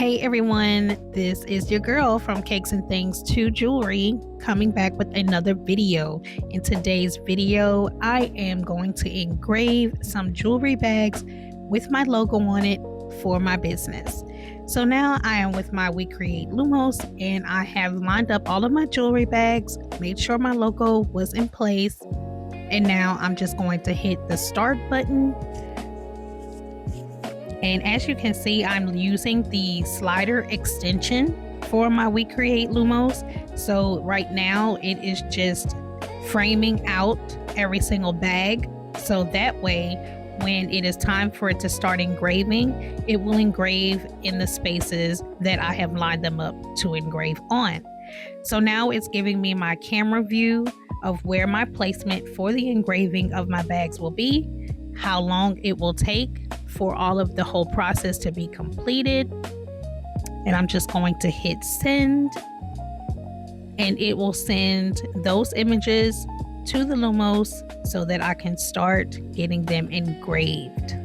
Hey everyone, this is your girl from Cakes and Things to Jewelry coming back with another video. In today's video, I am going to engrave some jewelry bags with my logo on it for my business. So now I am with my We Create Lumos and I have lined up all of my jewelry bags, made sure my logo was in place, and now I'm just going to hit the start button. And as you can see, I'm using the slider extension for my We Create Lumos. So right now it is just framing out every single bag. So that way, when it is time for it to start engraving, it will engrave in the spaces that I have lined them up to engrave on. So now it's giving me my camera view of where my placement for the engraving of my bags will be, how long it will take for all of the whole process to be completed. And I'm just going to hit send, and it will send those images to the Lumos so that I can start getting them engraved.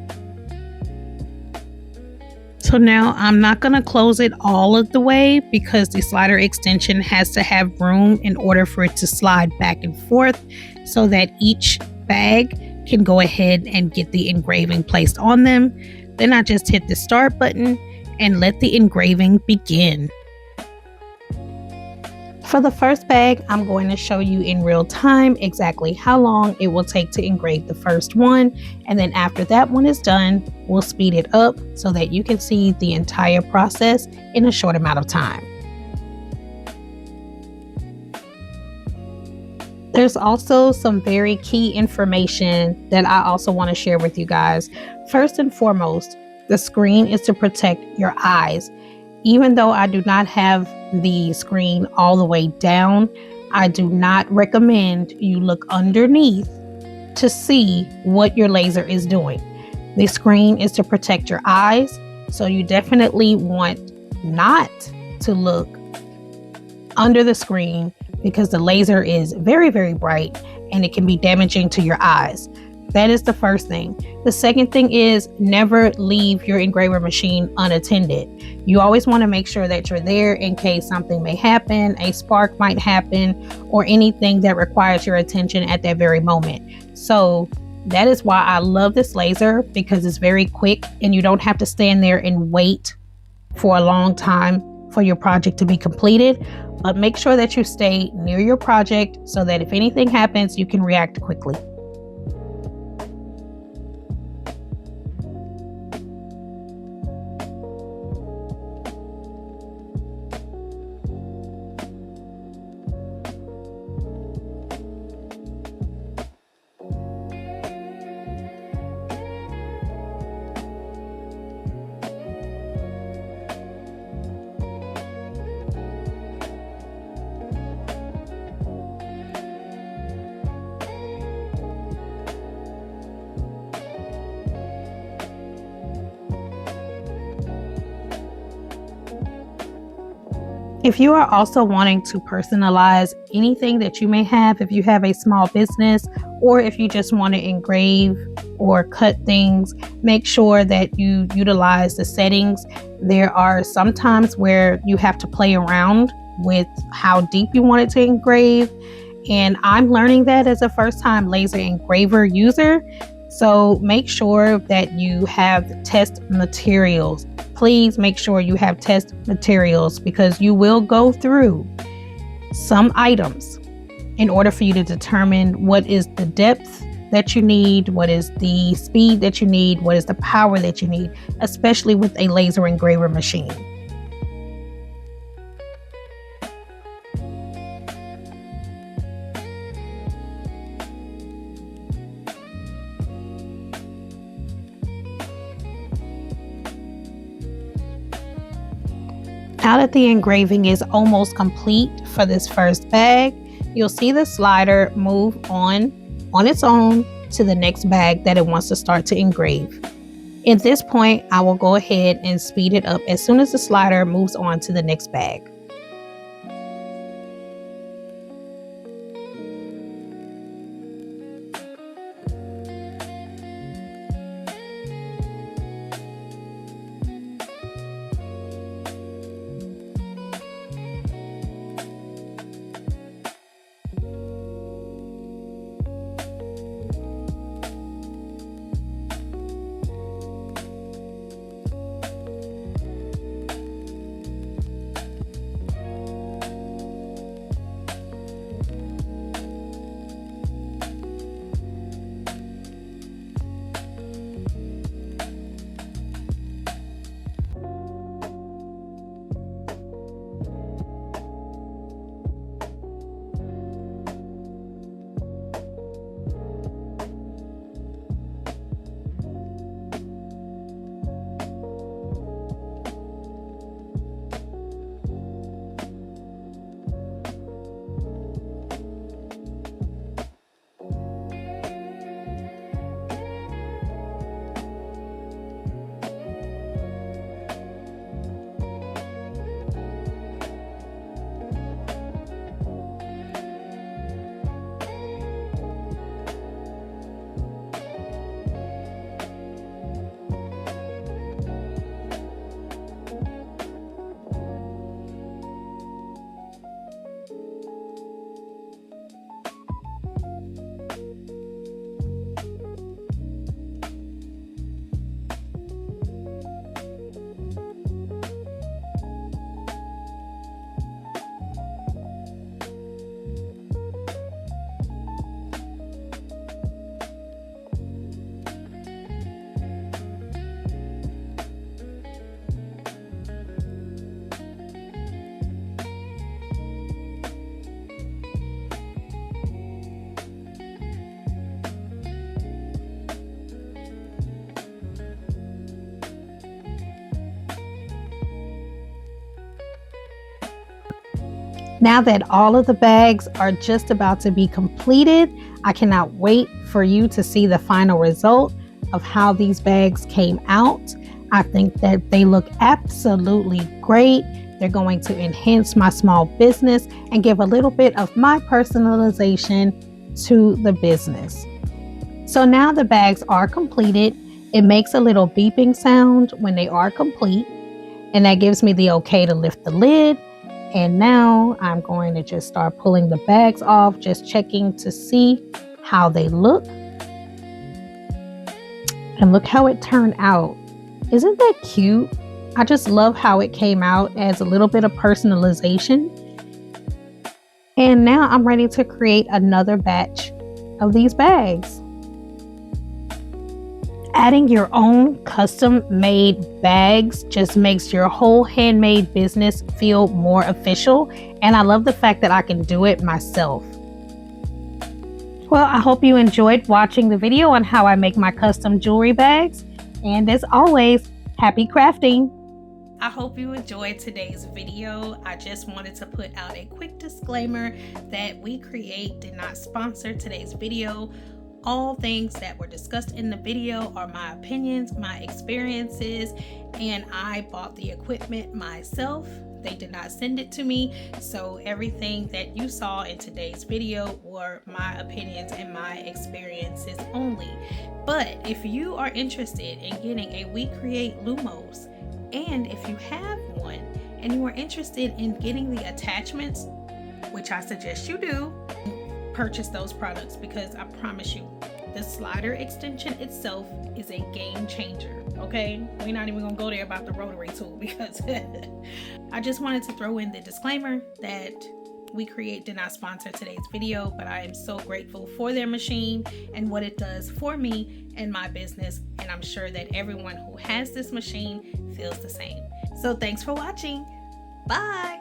So now I'm not going to close it all of the way because the slider extension has to have room in order for it to slide back and forth so that each bag can go ahead and get the engraving placed on them. Then I just hit the start button and let the engraving begin. For the first bag, I'm going to show you in real time exactly how long it will take to engrave the first one. And then after that one is done, we'll speed it up so that you can see the entire process in a short amount of time. There's also some very key information that I also want to share with you guys. First and foremost, the screen is to protect your eyes. Even though I do not have the screen all the way down, I do not recommend you look underneath to see what your laser is doing. The screen is to protect your eyes, so you definitely want not to look under the screen because the laser is very, very bright and it can be damaging to your eyes. That is the first thing. The second thing is never leave your engraver machine unattended. You always want to make sure that you're there in case something may happen, a spark might happen, or anything that requires your attention at that very moment. So that is why I love this laser, because it's very quick and you don't have to stand there and wait for a long time for your project to be completed. But make sure that you stay near your project so that if anything happens, you can react quickly. If you are also wanting to personalize anything that you may have, if you have a small business, or if you just want to engrave or cut things, make sure that you utilize the settings. There are some times where you have to play around with how deep you want it to engrave. And I'm learning that as a first-time laser engraver user. So make sure that you have test materials. Please make sure you have test materials because you will go through some items in order for you to determine what is the depth that you need, what is the speed that you need, what is the power that you need, especially with a laser engraver machine. Now that the engraving is almost complete for this first bag, you'll see the slider move on its own to the next bag that it wants to start to engrave. At this point, I will go ahead and speed it up as soon as the slider moves on to the next bag. Now that all of the bags are just about to be completed, I cannot wait for you to see the final result of how these bags came out. I think that they look absolutely great. They're going to enhance my small business and give a little bit of my personalization to the business. So now the bags are completed. It makes a little beeping sound when they are complete, and that gives me the okay to lift the lid. And now I'm going to just start pulling the bags off, just checking to see how they look. And look how it turned out. Isn't that cute? I just love how it came out, adds a little bit of personalization. And now I'm ready to create another batch of these bags. Adding your own custom-made bags just makes your whole handmade business feel more official, and I love the fact that I can do it myself. Well, I hope you enjoyed watching the video on how I make my custom jewelry bags, and as always, happy crafting! I hope you enjoyed today's video. I just wanted to put out a quick disclaimer that We Create did not sponsor today's video. All things that were discussed in the video are my opinions, my experiences, and I bought the equipment myself. They did not send it to me, so everything that you saw in today's video were my opinions and my experiences only. But if you are interested in getting a We Create Lumos, and if you have one and you are interested in getting the attachments, which I suggest you do, purchase those products, because I promise you the slider extension itself is a game changer. Okay, we're not even gonna go there about the rotary tool, because I just wanted to throw in the disclaimer that We Create did not sponsor today's video, but I am so grateful for their machine and what it does for me and my business, and I'm sure that everyone who has this machine feels the same. So thanks for watching. Bye.